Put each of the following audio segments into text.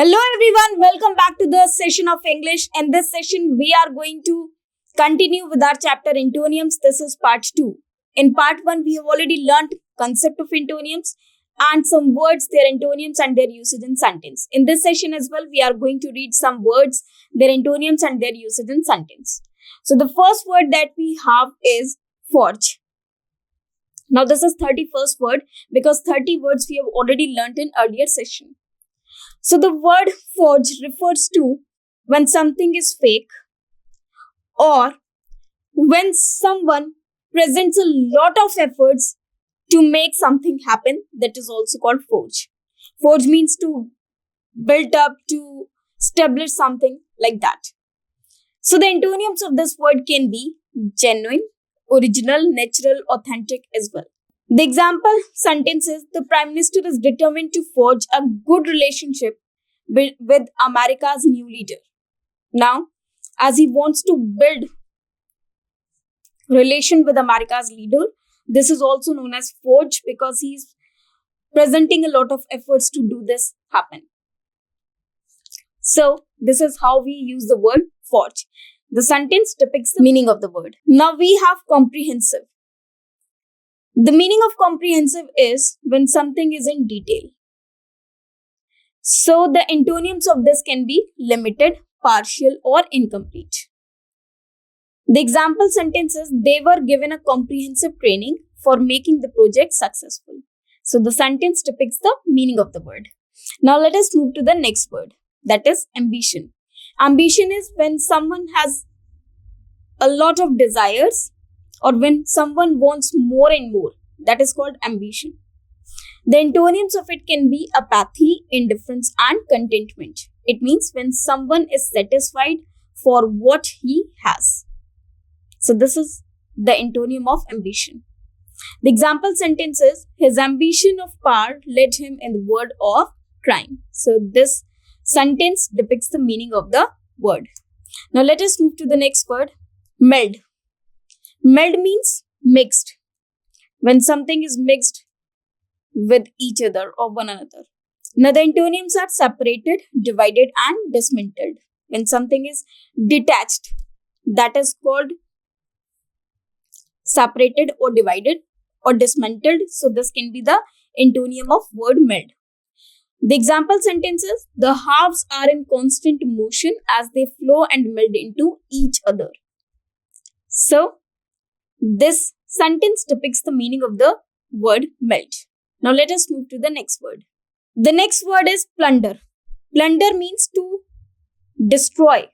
Hello everyone, welcome back to the session of English. In this session, we are going to continue with our chapter Antonyms. This is part 2. In part 1, we have already learned concept of antonyms and some words, their antonyms and their usage in sentence. In this session as well, we are going to read some words, their antonyms and their usage in sentence. So the first word that we have is forge. Now this is 31st word because 30 words we have already learnt in earlier session. So the word forge refers to when something is fake or when someone presents a lot of efforts to make something happen, that is also called forge. Forge means to build up, to establish something like that. So the antonyms of this word can be genuine, original, natural, authentic as well. The example sentence is the Prime Minister is determined to forge a good relationship with America's new leader. Now, as he wants to build relation with America's leader, this is also known as forge because he's presenting a lot of efforts to do this happen. So, this is how we use the word forge. The sentence depicts the meaning of the word. Now, we have comprehensive. The meaning of comprehensive is when something is in detail. So the antonyms of this can be limited, partial or incomplete. The example sentence is they were given a comprehensive training for making the project successful. So the sentence depicts the meaning of the word. Now let us move to the next word, that is ambition. Ambition is when someone has a lot of desires or when someone wants more and more. That is called ambition. The antonyms of it can be apathy, indifference and contentment. It means when someone is satisfied for what he has. So this is the antonym of ambition. The example sentence is his ambition of power led him in the world of crime. So this sentence depicts the meaning of the word. Now let us move to the next word, meld. Meld means mixed. When something is mixed with each other or one another. Now the antonyms are separated, divided and dismantled. When something is detached, that is called separated or divided or dismantled. So this can be the antonym of word meld. The example sentence is the halves are in constant motion as they flow and meld into each other. So this sentence depicts the meaning of the word melt. Now let us move to the next word. The next word is plunder. Plunder means to destroy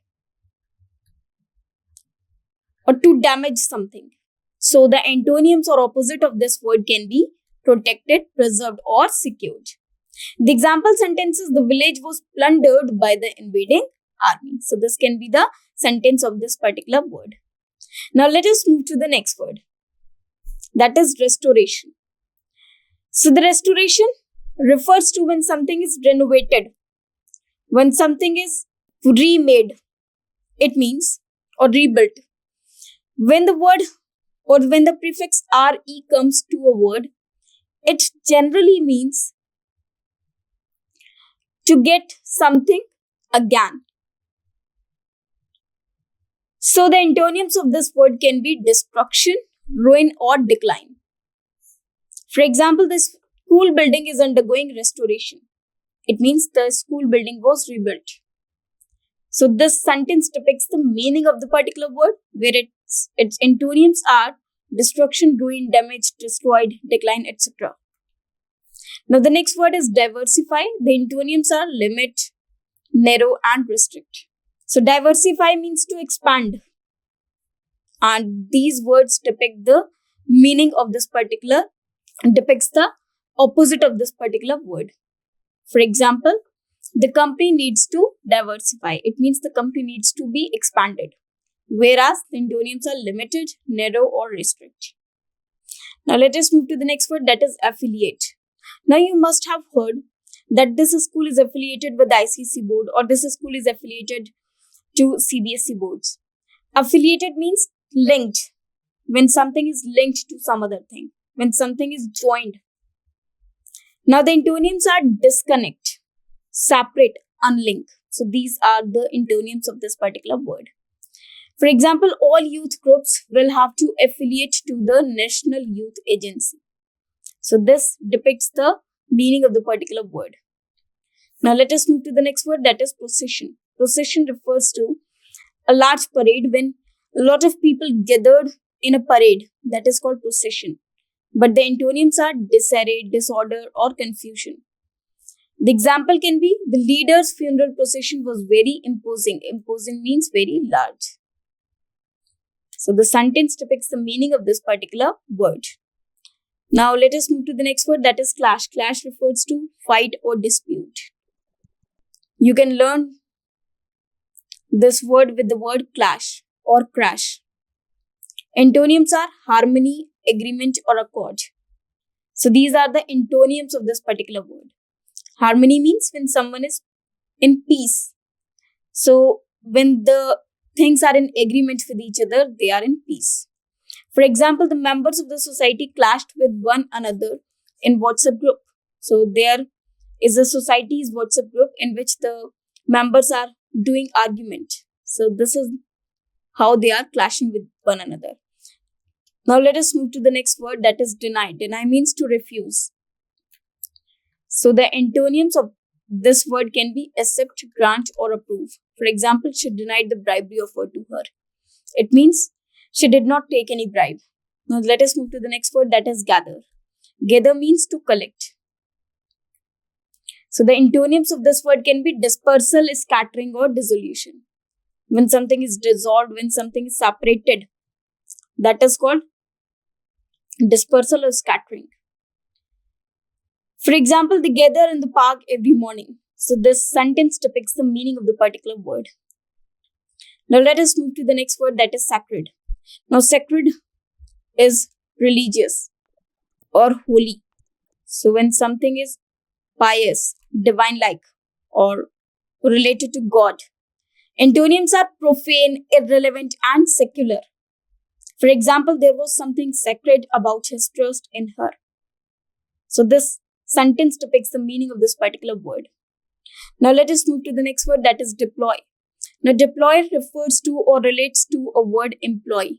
or to damage something. So the antonyms or opposite of this word can be protected, preserved or secured. The example sentence is the village was plundered by the invading army. So this can be the sentence of this particular word. Now let us move to the next word. That is restoration. So the restoration refers to when something is renovated, when something is remade, it means, or rebuilt. When the word or when the prefix re comes to a word, it generally means to get something again. So the antonyms of this word can be destruction, ruin or decline. For example, this school building is undergoing restoration. It means the school building was rebuilt. So this sentence depicts the meaning of the particular word where its antonyms are destruction, ruin, damage, destroyed, decline, etc. Now the next word is diversify. The antonyms are limit, narrow and restrict. So diversify means to expand. And these words depict the meaning of this particular, depicts the opposite of this particular word. For example, the company needs to diversify. It means the company needs to be expanded. Whereas the antonyms are limited, narrow or restrict. Now let us move to the next word, that is affiliate. Now you must have heard that this school is affiliated with ICC board or this school is affiliated to CBSE boards. Affiliated means linked. When something is linked to some other thing. When something is joined. Now the antonyms are disconnect, separate, unlink. So these are the antonyms of this particular word. For example, all youth groups will have to affiliate to the National Youth Agency. So this depicts the meaning of the particular word. Now let us move to the next word, that is procession. Procession refers to a large parade when a lot of people gathered in a parade. That is called procession. But the antonyms are disarray, disorder, or confusion. The example can be the leader's funeral procession was very imposing. Imposing means very large. So the sentence depicts the meaning of this particular word. Now let us move to the next word, that is clash. Clash refers to fight or dispute. You can learn this word with the word clash or crash. Antonyms are harmony, agreement, or accord. So these are the antonyms of this particular word. Harmony means when someone is in peace. So when the things are in agreement with each other, they are in peace. For example, the members of the society clashed with one another in WhatsApp group. So there is a society's WhatsApp group in which the members are doing argument. So this is how they are clashing with one another. Now let us move to the next word, that is deny. Deny means to refuse. So the antonyms of this word can be accept, grant, or approve. For example, she denied the bribery offered to her. It means she did not take any bribe. Now let us move to the next word, that is gather. Gather means to collect. So the antonyms of this word can be dispersal, scattering, or dissolution. When something is dissolved, when something is separated, that is called dispersal or scattering. For example, they gather in the park every morning. So this sentence depicts the meaning of the particular word. Now let us move to the next word, that is sacred. Now sacred is religious or holy. So when something is pious, divine-like, or related to God. Antonyms are profane, irrelevant, and secular. For example, there was something sacred about his trust in her. So this sentence depicts the meaning of this particular word. Now let us move to the next word, that is deploy. Now deploy refers to or relates to a word employ.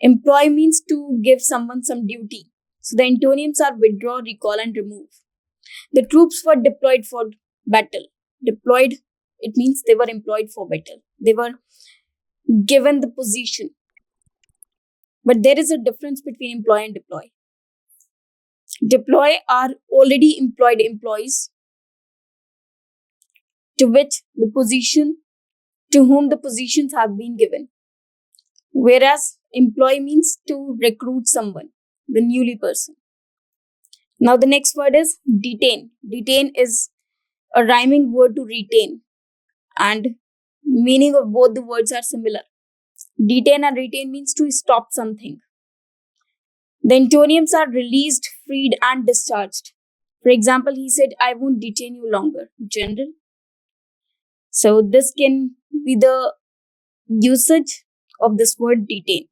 Employ means to give someone some duty. So the antonyms are withdraw, recall, and remove. The troops were deployed for battle. Deployed, it means they were employed for battle. They were given the position. But there is a difference between employ and deploy. Deploy are already employed employees to whom the positions have been given. Whereas employ means to recruit someone, the newly person. Now the next word is detain. Detain is a rhyming word to retain, and meaning of both the words are similar. Detain and retain means to stop something. The antonyms are released, freed, and discharged. For example, he said, I won't detain you longer. General. So this can be the usage of this word detain.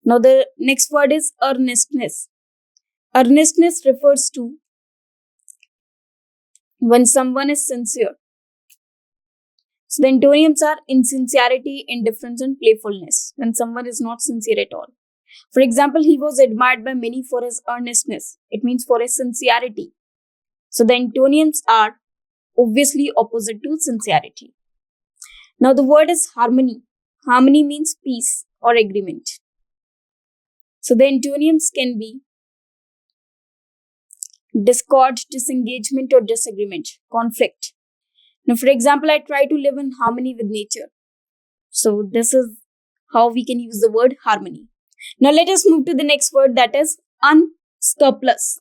Now the next word is earnestness. Earnestness refers to when someone is sincere. So the antonyms are insincerity, indifference, and playfulness. When someone is not sincere at all. For example, he was admired by many for his earnestness. It means for his sincerity. So the antonyms are obviously opposite to sincerity. Now the word is harmony. Harmony means peace or agreement. So the antonyms can be discord, disengagement, or disagreement, conflict. Now, for example, I try to live in harmony with nature. So this is how we can use the word harmony. Now let us move to the next word, that is unscrupulous.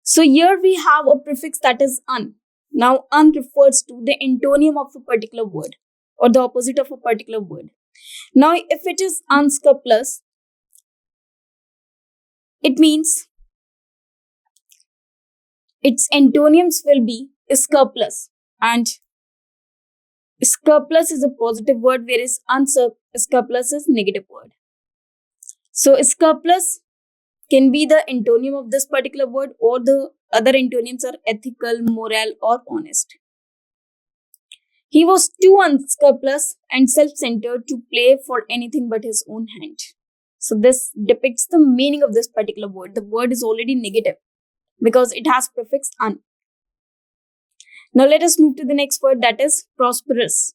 So here we have a prefix that is un. Now un refers to the antonym of a particular word or the opposite of a particular word. Now if it is unscrupulous, it means its antonyms will be scrupulous, and scrupulous is a positive word, whereas unscrupulous is negative word. So scrupulous can be the antonym of this particular word, or the other antonyms are ethical, moral, or honest. He was too unscrupulous and self-centered to play for anything but his own hand. So this depicts the meaning of this particular word. The word is already negative because it has prefix un. Now let us move to the next word, that is prosperous.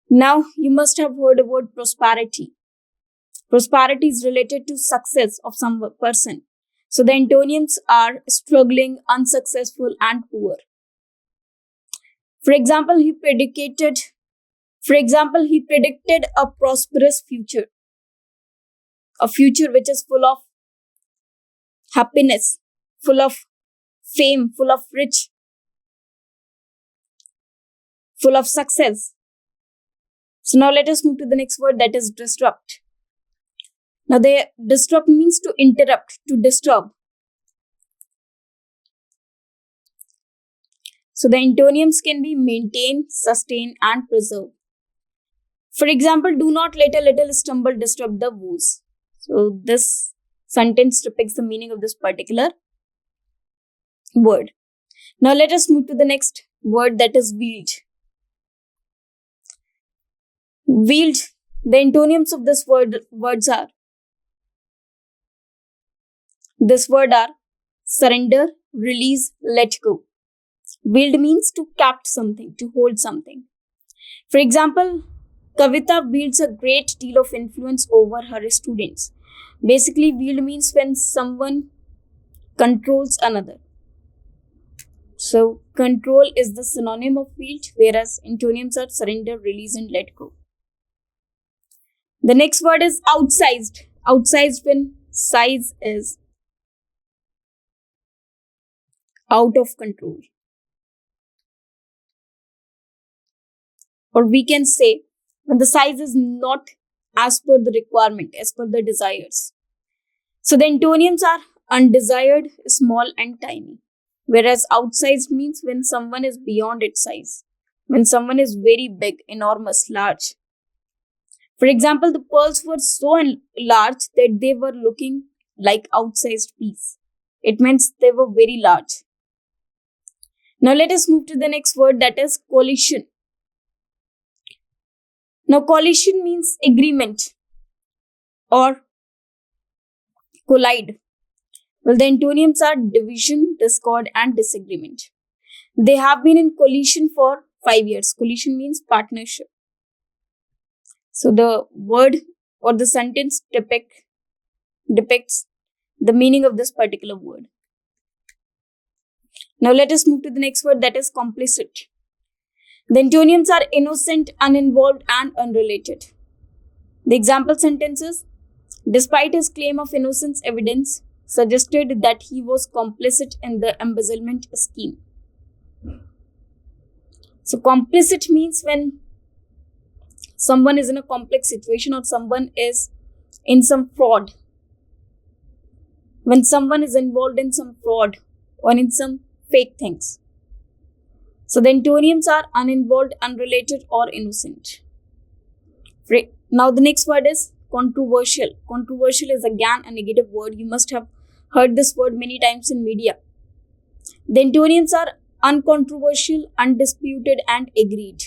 Now you must have heard the word prosperity. Prosperity is related to success of some person. So the antonyms are struggling, unsuccessful, and poor. For example, he predicted a prosperous future. A future which is full of happiness, full of fame, full of rich, full of success. So now let us move to the next word, that is disrupt. Now the disrupt means to interrupt, to disturb. So the antonyms can be maintain, sustain, and preserve. For example, do not let a little stumble disturb the woes. So this sentence depicts the meaning of this particular word. Now let us move to the next word, that is wield. Wield, the antonyms of this word are surrender, release, let go. Wield means to capture something, to hold something. For example, Kavita wields a great deal of influence over her students. Basically, wield means when someone controls another. So, control is the synonym of wield, whereas antonyms are surrender, release, and let go. The next word is outsized. Outsized when size is out of control. Or we can say when the size is not as per the requirement, as per the desires. So the antonyms are undesired, small, and tiny. Whereas outsized means when someone is beyond its size. When someone is very big, enormous, large. For example, the pearls were so large that they were looking like outsized peas. It means they were very large. Now let us move to the next word, that is coalition. Now coalition means agreement or collide. Well, the antonyms are division, discord, and disagreement. They have been in coalition for 5 years. Coalition means partnership. So the word or the sentence depicts the meaning of this particular word. Now let us move to the next word, that is complicit. The antonyms are innocent, uninvolved, and unrelated. The example sentences: despite his claim of innocence, evidence suggested that he was complicit in the embezzlement scheme. So complicit means when someone is in a complex situation or someone is in some fraud. When someone is involved in some fraud or in some fake things. So the antonyms are uninvolved, unrelated, or innocent. Now the next word is controversial. Controversial is again a negative word. You must have heard this word many times in media. The antonyms are uncontroversial, undisputed, and agreed.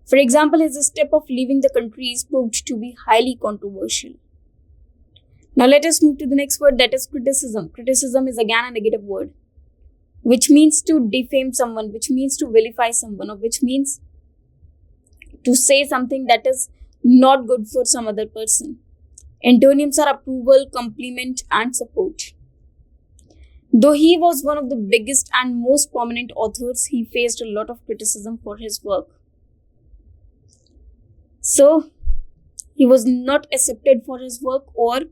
For example, his step of leaving the country is proved to be highly controversial. Now let us move to the next word, that is criticism. Criticism is again a negative word, which means to defame someone, which means to vilify someone, or which means to say something that is not good for some other person. Antonyms are approval, compliment, and support. Though he was one of the biggest and most prominent authors, he faced a lot of criticism for his work. So, he was not accepted for his work, or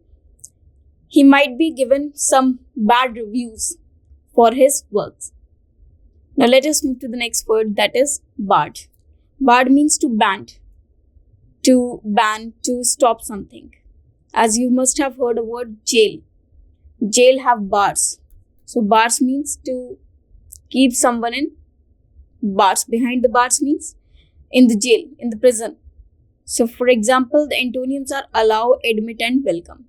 he might be given some bad reviews for his works. Now let us move to the next word, that is barred. Barred means to ban, to stop something. As you must have heard the word jail. Jail have bars. So bars means to keep someone in bars. Behind the bars means in the jail, in the prison. So for example, the antonyms are allow, admit, and welcome.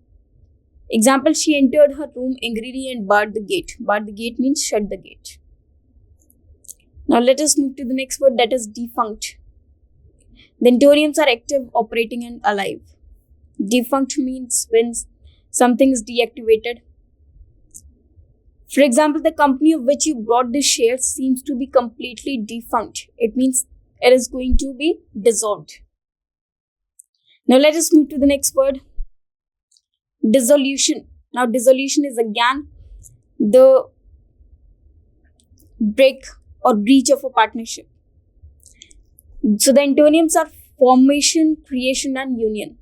Example, she entered her room angrily and barred the gate. Barred the gate means shut the gate. Now let us move to the next word, that is defunct. The antonyms are active, operating, and alive. Defunct means when something is deactivated. For example, the company of which you bought the shares seems to be completely defunct. It means it is going to be dissolved. Now let us move to the next word, dissolution. Now dissolution is again the break or breach of a partnership. So the antonyms are formation, creation, and union.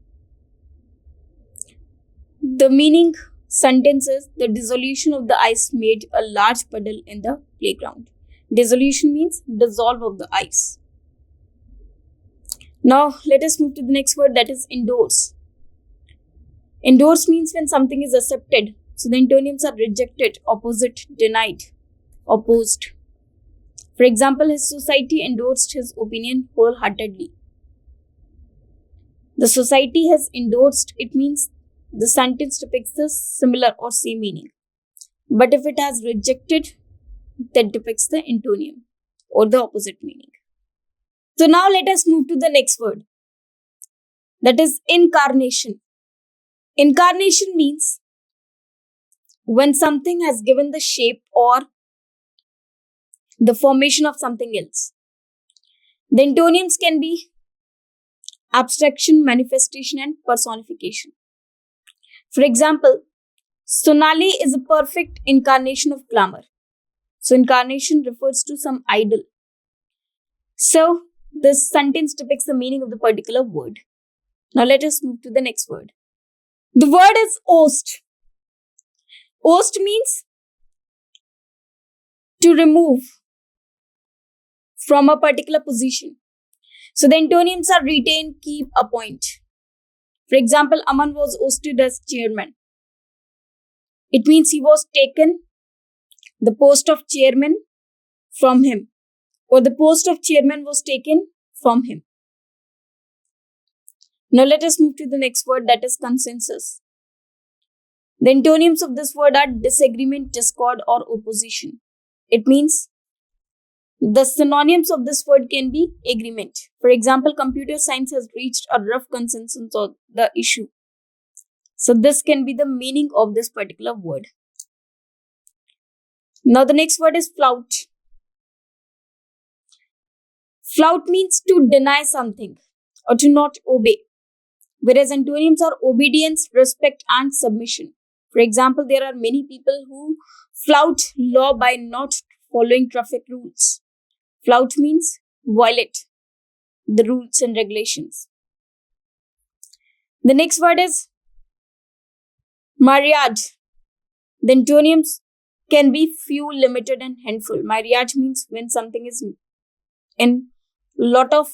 The meaning sentence is the dissolution of the ice made a large puddle in the playground. Dissolution means dissolve of the ice. Now let us move to the next word, that is endorse. Endorse means when something is accepted. So the antonyms are rejected, opposite, denied, opposed. For example, his society endorsed his opinion wholeheartedly. The society has endorsed, it means the sentence depicts the similar or same meaning. But if it has rejected, that depicts the antonym or the opposite meaning. So now let us move to the next word, that is incarnation. Incarnation means when something has given the shape or the formation of something else. The antonyms can be abstraction, manifestation, and personification. For example, Sonali is a perfect incarnation of glamour. So incarnation refers to some idol. So this sentence depicts the meaning of the particular word. Now let us move to the next word. The word is oust. Oust means to remove from a particular position. So the antonyms are retain, keep, appoint. For example, Aman was ousted as chairman. It means he was taken the post of chairman from him, or the post of chairman was taken from him. Now let us move to the next word, that is consensus. The antonyms of this word are disagreement, discord, or opposition. It means the synonyms of this word can be agreement. For example, computer science has reached a rough consensus on the issue. So this can be the meaning of this particular word. Now the next word is flout. Flout means to deny something or to not obey. Whereas antonyms are obedience, respect, and submission. For example, there are many people who flout law by not following traffic rules. Flout means violate the rules and regulations. The next word is myriad. The antonyms can be few, limited, and handful. Myriad means when something is in lot of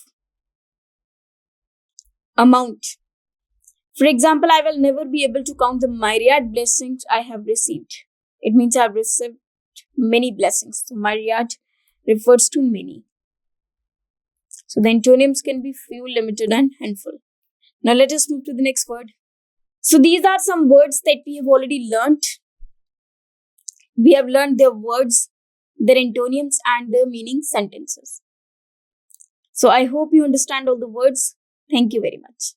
amount. For example, I will never be able to count the myriad blessings I have received. It means I have received many blessings. So myriad refers to many. So the antonyms can be few, limited, and handful. Now let us move to the next word. So these are some words that we have already learnt. We have learned their words, their antonyms, and their meaning sentences. So I hope you understand all the words. Thank you very much.